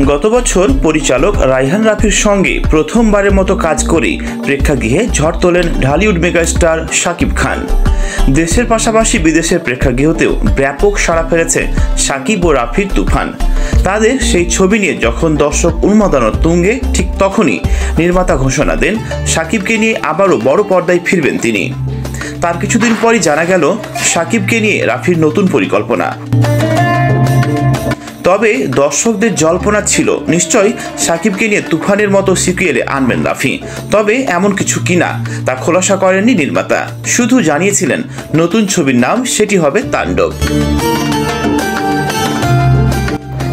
গত বছর পরিচালক রায়হান রাফির সঙ্গে প্রথমবারের মতো কাজ করেই প্রেক্ষাগৃহে ঝড় তোলেন ঢালিউড মেগাস্টার শাকিব খান। দেশের পাশাপাশি বিদেশের প্রেক্ষাগৃহতেও ব্যাপক সাড়া ফেলেছে শাকিব ও রাফির তুফান। তাদের সেই ছবি নিয়ে যখন দর্শক উন্মাদনার তুঙ্গে, ঠিক তখনই নির্মাতা ঘোষণা দেন শাকিবকে নিয়ে আবারও বড় পর্দায় ফিরবেন তিনি। তার কিছুদিন পরই জানা গেল শাকিবকে নিয়ে রাফির নতুন পরিকল্পনা। তবে দর্শকদের জল্পনা ছিল নিশ্চয়ই শাকিবকে নিয়ে তুফানের মতো সিকুয়েলে আনবেন রাফি। তবে এমন কিছু কিনা তা খোলাসা করেননি নির্মাতা, শুধু জানিয়েছিলেন নতুন ছবির নাম সেটি হবে তাণ্ডব।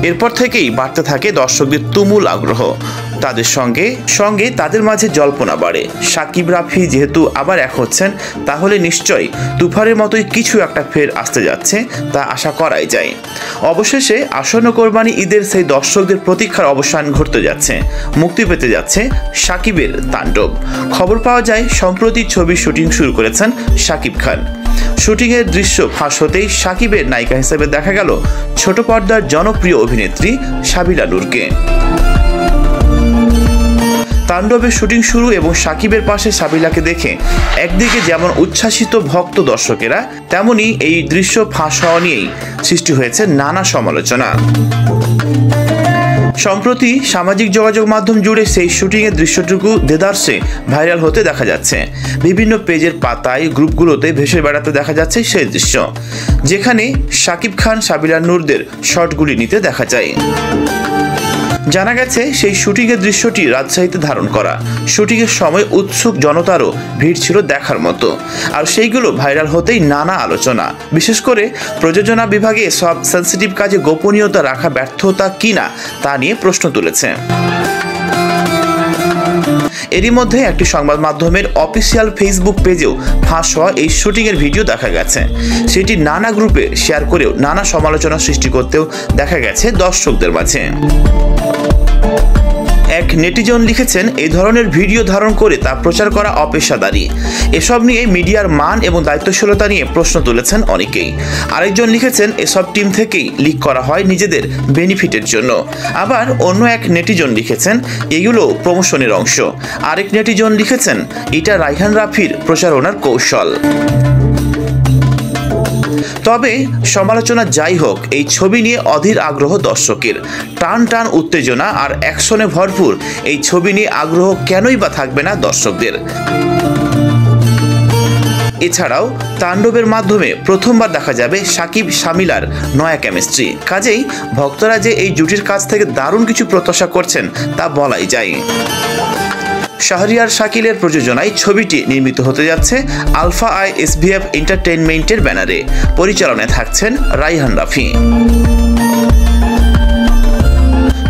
এরপর থেকেই বাড়তে থাকে দর্শকদের তুমুল আগ্রহ। তাদের সঙ্গে তাদের মাঝে জল্পনা বাড়ে। শাকিব রাফি যেহেতু আবার এক হচ্ছেন, তাহলে নিশ্চয়ই তুফানের মতোই কিছু একটা ফের আসতে যাচ্ছে, তা আশা করাই যায়। অবশেষে আসন্ন কোরবানি ঈদের সেই দর্শকদের প্রতীক্ষার অবসান ঘটতে যাচ্ছে। মুক্তি পেতে যাচ্ছে শাকিবের তাণ্ডব। খবর পাওয়া যায় সম্প্রতি ছবির শুটিং শুরু করেছেন শাকিব খান। শুটিংয়ের দৃশ্য ফাঁস হতেই শাকিবের নায়িকা হিসেবে দেখা গেল ছোট পর্দার জনপ্রিয় অভিনেত্রী সাবিলা নূরকে। তাণ্ডবের শুটিং শুরু এবং শাকিবের পাশে সাবিলাকে দেখে একদিকে যেমন উচ্ছ্বাসিত ভক্ত দর্শকেরা, তেমনি এই দৃশ্য ফাঁস হওয়া নিয়েই সৃষ্টি হয়েছে নানা সমালোচনা। সম্প্রতি সামাজিক যোগাযোগ মাধ্যম জুড়ে সেই শুটিংয়ের দৃশ্যটুকু দেদারসে ভাইরাল হতে দেখা যাচ্ছে। বিভিন্ন পেজের পাতায়, গ্রুপগুলোতে ভেসে বেড়াতে দেখা যাচ্ছে সেই দৃশ্য, যেখানে শাকিব খান সাবিলা নূরদের শটগুলি নিতে দেখা যায়। জানা গেছে সেই শুটিংয়ের দৃশ্যটি রাজশাহীতে ধারণ করা। শুটিংয়ের সময় উৎসুক জনতারও ভিড় ছিল দেখার মতো, আর সেইগুলো ভাইরাল হতেই নানা আলোচনা। বিশেষ করে প্রযোজনা বিভাগে সব সেন্সিটিভ কাজে গোপনীয়তা রাখা ব্যর্থতা কিনা তা নিয়ে প্রশ্ন তুলেছে। এরই মধ্যে একটি সংবাদ মাধ্যমের অফিসিয়াল ফেসবুক পেজেও ফাঁস হওয়া এই শুটিংয়ের ভিডিও দেখা গেছে। সেটি নানা গ্রুপে শেয়ার করেও নানা সমালোচনা সৃষ্টি করতেও দেখা গেছে দর্শকদের মাঝে। এক নেটিজন লিখেছেন, এই ধরনের ভিডিও ধারণ করে তা প্রচার করা অপেশাদারী। এসব নিয়ে মিডিয়ার মান এবং দায়িত্বশীলতা নিয়ে প্রশ্ন তুলেছেন অনেকেই। আরেকজন লিখেছেন, এসব টিম থেকেই লিক করা হয় নিজেদের বেনিফিটের জন্য। আবার অন্য এক নেটিজন লিখেছেন, এগুলো প্রমোশনের অংশ। আরেক নেটিজন লিখেছেন, এটা রায়হান রাফির প্রচারণার কৌশল। তবে সমালোচনা যাই হোক, এই ছবি নিয়ে অধীর আগ্রহ দর্শকের। টান উত্তেজনা আর অ্যাকশনে ভরপুর এই ছবি নিয়ে আগ্রহ কেনই বা থাকবে না দর্শকদের। এছাড়াও তাণ্ডবের মাধ্যমে প্রথমবার দেখা যাবে শাকিব শামিলার নয়া কেমিস্ট্রি। কাজেই ভক্তরা যে এই জুটির কাছ থেকে দারুণ কিছু প্রত্যাশা করছেন তা বলাই যায়। শাহরিয়ার শাকিলের প্রযোজনায় ছবিটি নির্মিত হতে যাচ্ছে আলফা আই এসভিএফ এন্টারটেইনমেন্টের ব্যানারে। পরিচালনায় থাকছেন রায়হান রাফি।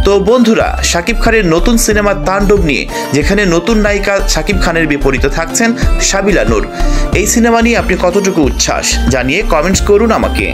তো বন্ধুরা, শাকিব খানের নতুন সিনেমা তাণ্ডব নিয়ে, যেখানে নতুন নায়িকা শাকিব খানের বিপরীতে থাকছেন সাবিলা নূর, এই সিনেমা নিয়ে আপনি কতটুকু উচ্ছ্বাস জানিয়ে কমেন্টস করুন আমাকে।